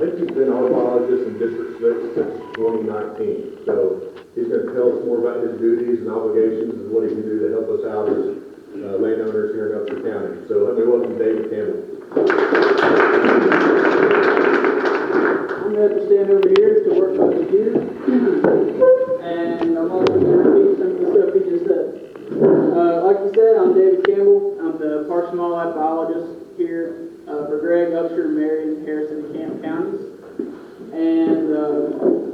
think he's been our biologist in District 6 since 2019. So he's going to tell us more about his duties and obligations and what he can do to help us out as landowners here in Upshur County. So let me welcome David Campbell. I'm going to have to stand over here to work on the computer. And I'm also going to repeat some of the stuff he just said. Like you said, I'm David Campbell. I'm the Parks and Wildlife biologist here for Gregg, Upshur, Marion, Harrison, and Campbell counties. And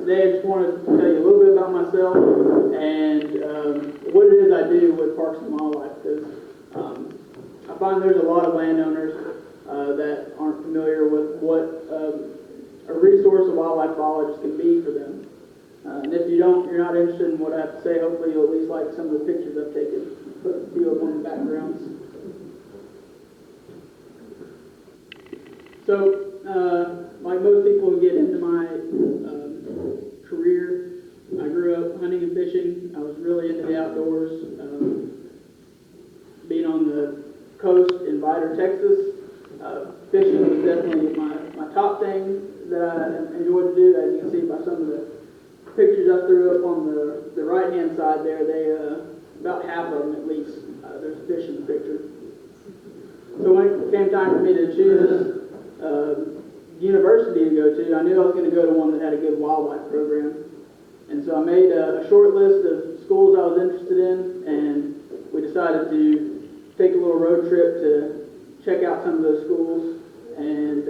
today I just wanted to tell you a little bit about myself and what it is I do with Parks and Wildlife, because I find there's a lot of landowners that aren't familiar with what a resource a wildlife biologist can be for them. And if you're not interested in what I have to say, hopefully you'll at least like some of the pictures I've taken. Put a few up on the backgrounds. So, like most people who get into my career, I grew up hunting and fishing. I was really into the outdoors. Being on the coast in Vidor, Texas, fishing was definitely my top thing that I enjoyed to do. As you can see by some of the pictures I threw up on the right-hand side there, they about half of them at least, there's fish in the picture. So when it came time for me to choose university to go to, I knew I was going to go to one that had a good wildlife program. And so I made a short list of schools I was interested in, and we decided to take a little road trip to check out some of those schools. And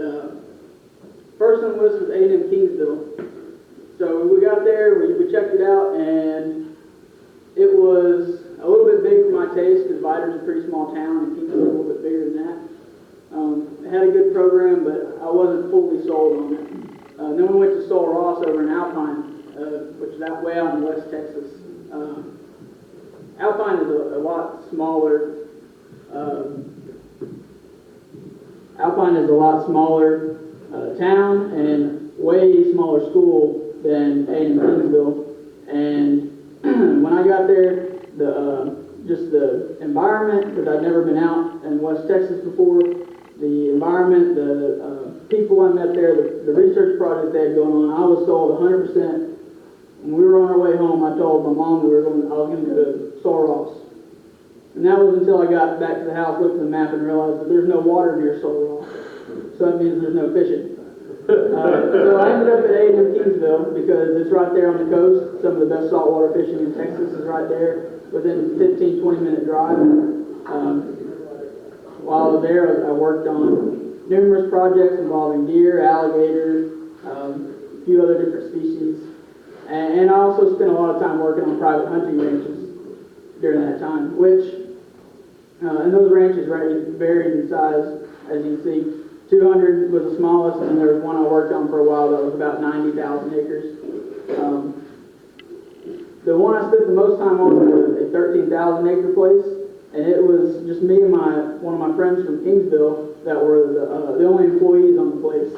first on the list was A&M Kingsville. So we got there, we checked it out, and it was a little bit big for my taste, because Vidor's a pretty small town, and Kingsville's a little bit bigger than that. It had a good program, but I wasn't fully sold on it. Then we went to Sol Ross over in Alpine, which is that way out in West Texas. Alpine is a lot smaller. Alpine is a lot smaller town and way smaller school than A&M Kingsville. And when I got there, just the environment, because I'd never been out in West Texas before, the environment, the people I met there, the research project they had going on, I was sold 100%. When we were on our way home, I told my mom I was going to go to Sol Ross. And that was until I got back to the house, looked at the map, and realized that there's no water near Sol Ross. So that means there's no fishing. So I ended up at A&M Kingsville because it's right there on the coast. Some of the best saltwater fishing in Texas is right there, within a 15, 20-minute drive. While I was there, I worked on numerous projects involving deer, alligator, a few other different species. And I also spent a lot of time working on private hunting ranches during that time, which, and those ranches varied in size, as you can see. 200 was the smallest, and there was one I worked on for a while that was about 90,000 acres. The one I spent the most time on was a 13,000 acre place, and it was just me and one of my friends from Kingsville that were the only employees on the place.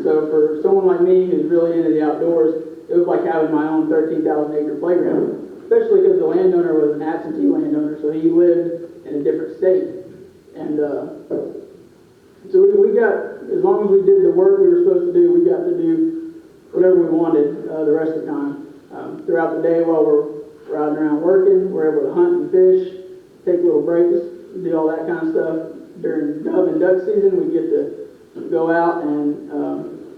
So for someone like me who's really into the outdoors, it was like having my own 13,000 acre playground, especially because the landowner was an absentee landowner, so he lived in a different state. And so we got, as long as we did the work we were supposed to do, we got to do whatever we wanted the rest of the time. Throughout the day while we're riding around working, we're able to hunt and fish, take little breaks, do all that kind of stuff. During dove and duck season, we get to go out and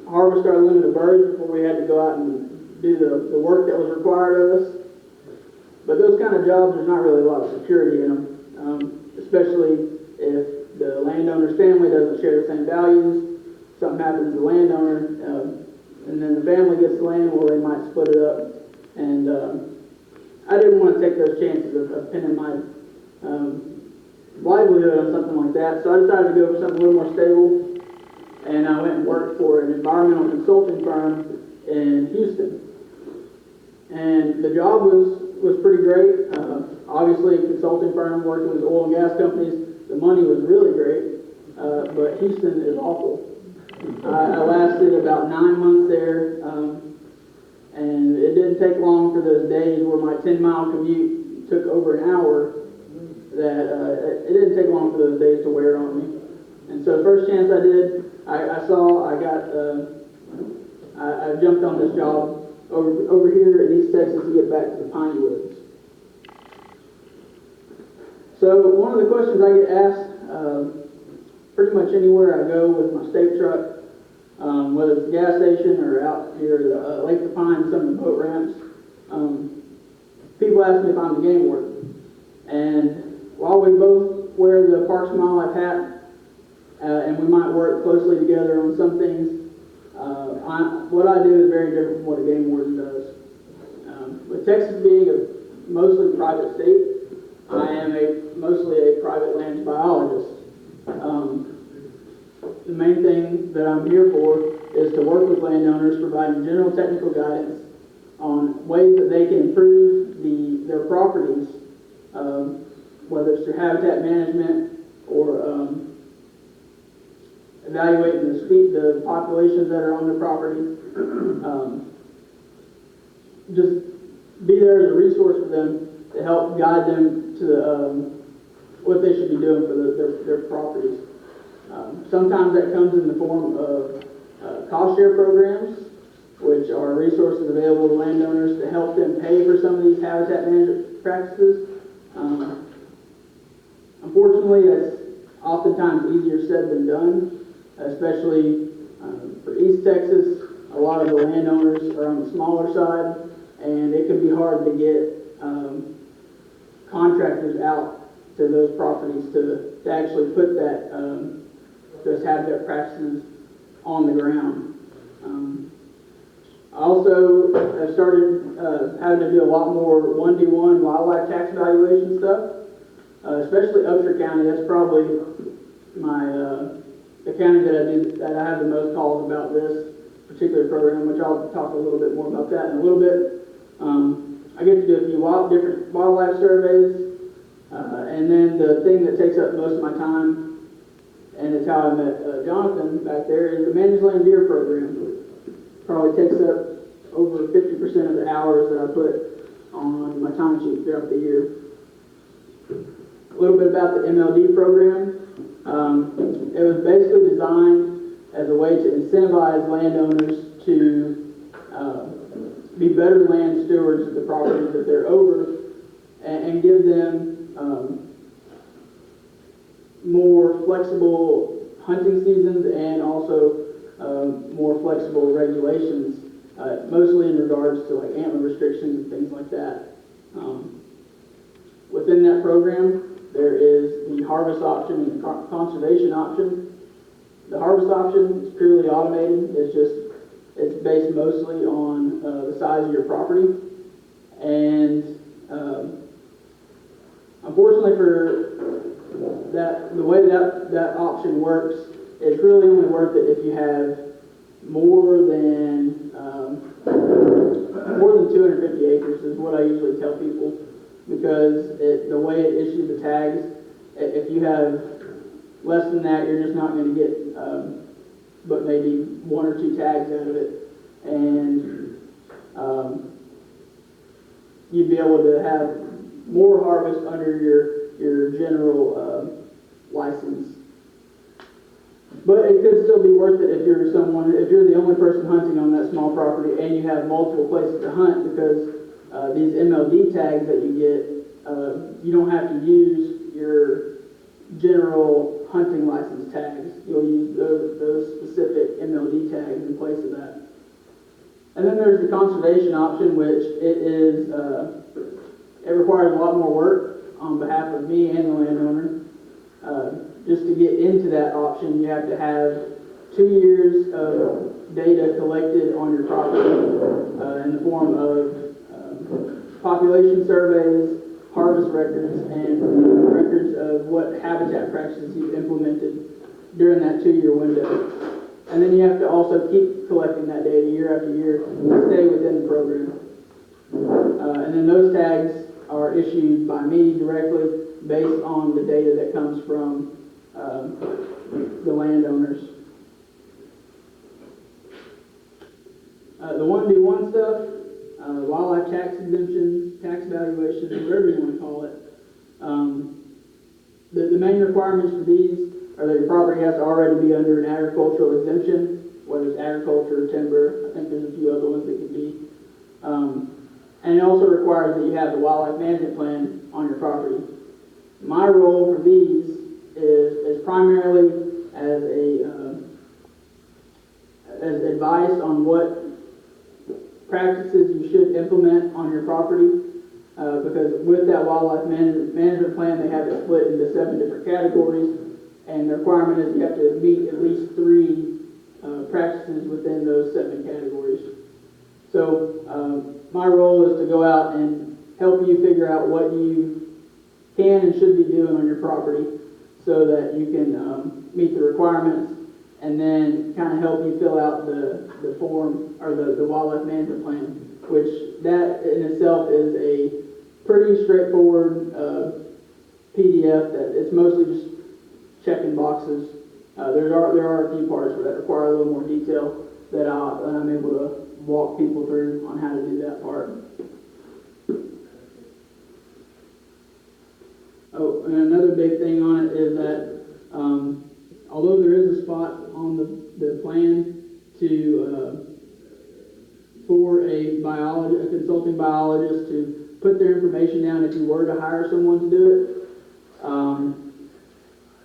harvest our limited birds before we had to go out and do the work that was required of us. But those kind of jobs, there's not really a lot of security in them, especially if the landowner's family doesn't share the same values. Something happens to the landowner, and then the family gets the land, well, they might split it up. And I didn't want to take those chances of pinning my livelihood on something like that, so I decided to go for something a little more stable, and I went and worked for an environmental consulting firm in Houston. And the job was pretty great. Obviously, a consulting firm working with oil and gas companies, the money was really great, but Houston is awful. I lasted about 9 months there, and it didn't take long for those days where my 10-mile commute took over an hour, that it didn't take long for those days to wear on me. And so the first chance I did, I jumped on this job over here in East Texas to get back to the Pine Woods. So one of the questions I get asked pretty much anywhere I go with my state truck, whether it's a gas station or out here at Lake of Pine, some of the boat ramps, people ask me if I'm the game warden. And while we both wear the Parks and Wildlife hat, and we might work closely together on some things, what I do is very different from what a game warden does. With Texas being a mostly private state, I am mostly a private lands biologist. The main thing that I'm here for is to work with landowners, providing general technical guidance on ways that they can improve their properties, whether it's through habitat management or evaluating the populations that are on their property. Just be there as a resource for them to help guide them to what they should be doing for their properties. Sometimes that comes in the form of cost share programs, which are resources available to landowners to help them pay for some of these habitat management practices. Unfortunately, that's oftentimes easier said than done, especially for East Texas. A lot of the landowners are on the smaller side, and it can be hard to get contractors out to those properties to actually put those habitat practices on the ground. I also have started having to do a lot more 1-to-1 wildlife tax valuation stuff, especially Upshur County. That's probably the county that I have the most calls about this particular program, which I'll talk a little bit more about that in a little bit. I get to do a few different wildlife surveys, and then the thing that takes up most of my time, and it's how I met Jonathan back there, is the Managed Land Deer Program. Probably takes up over 50% of the hours that I put on my time sheet throughout the year. A little bit about the MLD program. It was basically designed as a way to incentivize landowners to be better land stewards of the properties that they're over, and give them more flexible hunting seasons and also more flexible regulations, mostly in regards to like antler restrictions and things like that. Within that program, there is the harvest option and the conservation option. The harvest option is purely automated. It's based mostly on the size of your property, and unfortunately for that, the way that option works, it's really only worth it if you have more than 250 acres is what I usually tell people, because the way it issues the tags, if you have less than that, you're just not going to get but maybe 1 or 2 tags out of it, and you'd be able to have more harvest under your general license. But it could still be worth it if you're the only person hunting on that small property and you have multiple places to hunt, because these MLD tags that you get, you don't have to use your general hunting license tags. You'll use those specific MLD tags in place of that. And then there's the conservation option, which it requires a lot more work on behalf of me and the landowner. Just to get into that option, you have to have 2 years of data collected on your property in the form of population surveys, harvest records, and records of what habitat practices you've implemented during that 2-year window. And then you have to also keep collecting that data year after year to stay within the program. And then those tags are issued by me directly based on the data that comes from the landowners. The 1-to-1 stuff, wildlife tax exemptions, tax valuations, whatever you want to call it. The main requirements for these or that your property has to already be under an agricultural exemption, whether it's agriculture, timber. I think there's a few other ones that could be. And it also requires that you have the wildlife management plan on your property. My role for these is primarily as as advice on what practices you should implement on your property. Because with that wildlife management plan, they have it split into 7 different categories, and the requirement is you have to meet at least 3 practices within those 7 categories. So my role is to go out and help you figure out what you can and should be doing on your property so that you can meet the requirements, and then kind of help you fill out the form or the wildlife management plan, which that in itself is a pretty straightforward PDF that it's mostly just checking boxes. There are a few parts that require a little more detail that I'm able to walk people through on how to do that part. Oh, and another big thing on it is that although there is a spot on the plan for a consulting biologist to put their information down if you were to hire someone to do it,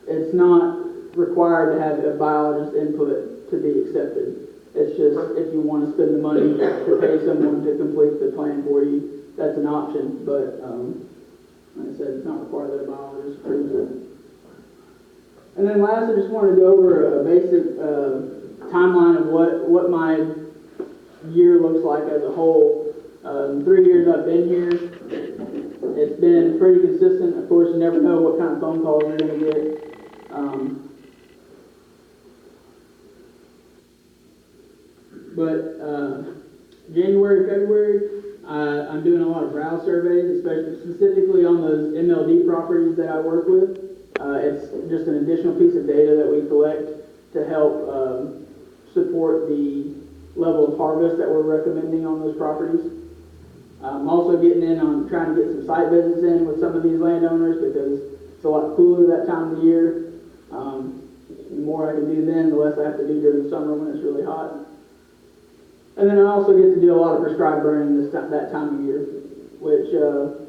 it's not required to have a biologist input to be accepted. It's just if you want to spend the money to pay someone to complete the plan for you, that's an option. But like I said, it's not required that a biologist approves it. And then last, I just wanted to go over a basic timeline of what my year looks like as a whole. 3 years I've been here, it's been pretty consistent. Of course, you never know what kind of phone calls you're going to get. January, February, I'm doing a lot of browse surveys, specifically on those MLD properties that I work with. It's just an additional piece of data that we collect to help support the level of harvest that we're recommending on those properties. I'm also getting in on trying to get some site visits in with some of these landowners because it's a lot cooler that time of the year. The more I can do then, the less I have to do during the summer when it's really hot. And then I also get to do a lot of prescribed burning that time of year, which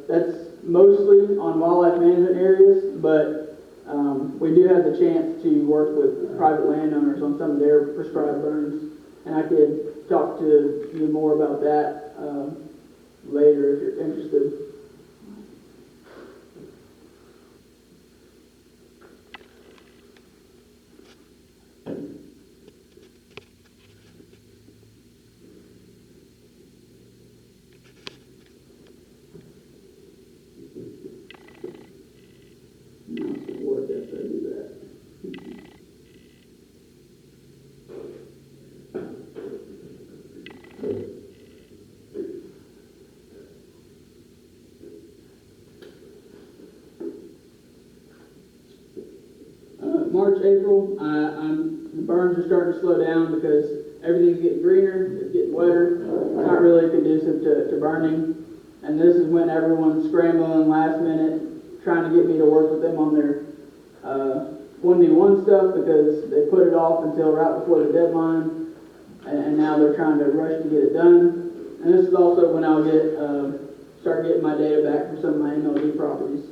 that's mostly on wildlife management areas, but we do have the chance to work with private landowners on some of their prescribed burns, and I could talk to you more about that later if you're interested. March, April, the burns are starting to slow down because everything's getting greener, it's getting wetter, it's not really conducive to burning. And this is when everyone's scrambling last minute, trying to get me to work with them on their 1D1 stuff because they put it off until right before the deadline, and now they're trying to rush to get it done. And this is also when I'll start getting my data back from some of my MLD properties.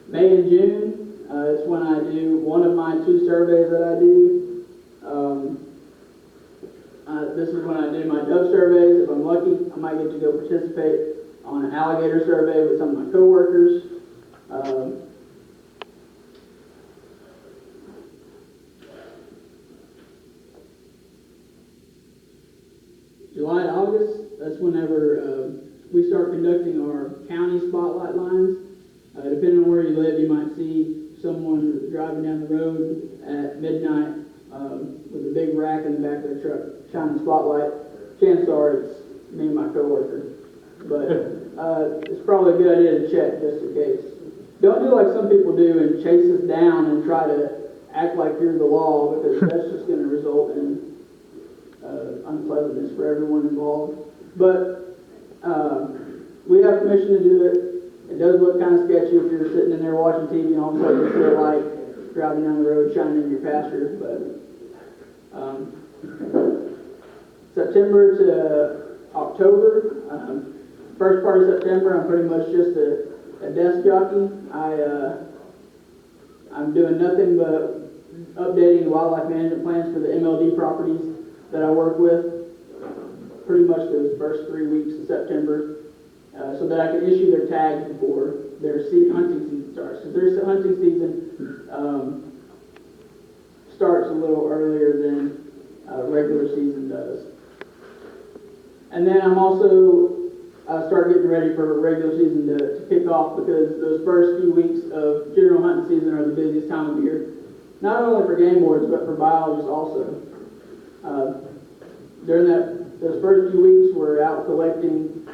May and June, it's when I do one of my 2 surveys that I do. This is when I do my dove surveys. If I'm lucky, I might get to go participate on an alligator survey with some of my coworkers. July to August, that's whenever we start conducting our county spotlight lines. Depending on where you live, you might see someone driving down the road at midnight with a big rack in the back of their truck shining spotlight. Chances are it's me and my coworker. But it's probably a good idea to check just in case. Don't do like some people do and chase us down and try to act like you're the law, because that's just going to result in unpleasantness for everyone involved. But we have permission to do it. It does look kind of sketchy if you're sitting in there watching TV and all of a sudden you feel like driving down the road, shining in your pasture. But September to October, first part of September, I'm pretty much just a desk jockey. I'm doing nothing but updating the wildlife management plans for the Mld properties that I work with, pretty much those first 3 weeks of September, so that I can issue their tags before their hunting season starts. Because their hunting season starts a little earlier than regular season does. And then I'm also start getting ready for regular season to kick off, because those first few weeks of general hunting season are the busiest time of year, not only for game wards but for biologists also. During those first few weeks, we're out collecting.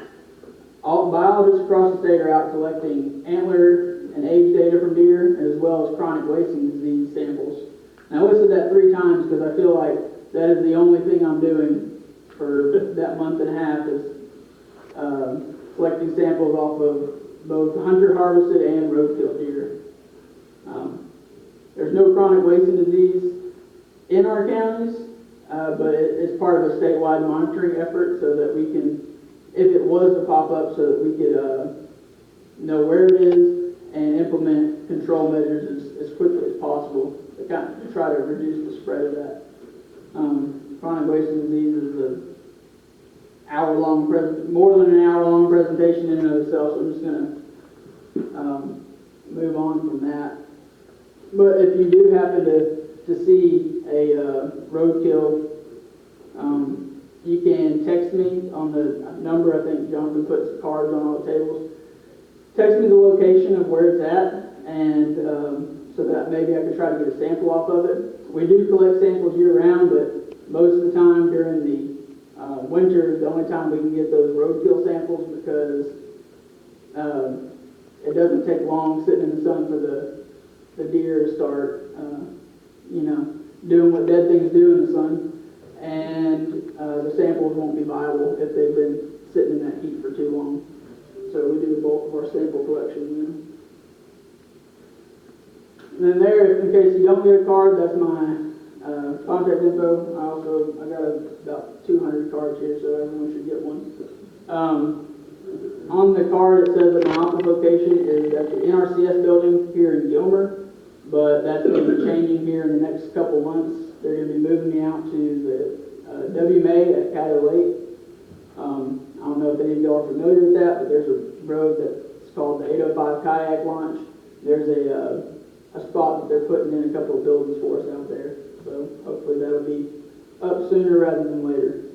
All biologists across the state are out collecting antler and age data from deer, as well as chronic wasting disease samples. And I listed that 3 times because I feel like that is the only thing I'm doing for that month and a half, is collecting samples off of both hunter harvested and roadkill deer. There's no chronic wasting disease in our counties, but it's part of a statewide monitoring effort, so that we can, if it was to pop up, so that we could know where it is and implement control measures as quickly as possible to kind of try to reduce the spread of that. Chronic wasting disease is more than an hour-long presentation in and of itself, so I'm just going to move on from that. But if you do happen to see a roadkill, you can text me on the number. I think Jonathan puts cards on all the tables. Text me the location of where it's at, and so that maybe I can try to get a sample off of it. We do collect samples year-round, but most of the time during the winter is the only time we can get those roadkill samples, because it doesn't take long sitting in the sun for the deer to start, doing what dead things do in the sun, and the samples won't be viable if they've been sitting in that heat for too long. So we do the bulk of our sample collection then. And then there, in case you don't get a card, that's my contact info. I got about 200 cards here, so everyone should get one. On the card, it says that my office location is at the NRCS building here in Gilmer, but that's going to be changing here in the next couple months. They're going to be moving me out to the WMA at Caddo Lake. I don't know if any of y'all are familiar with that, but there's a road that's called the 805 Kayak Launch. There's a spot that they're putting in a couple of buildings for us out there. So hopefully that'll be up sooner rather than later.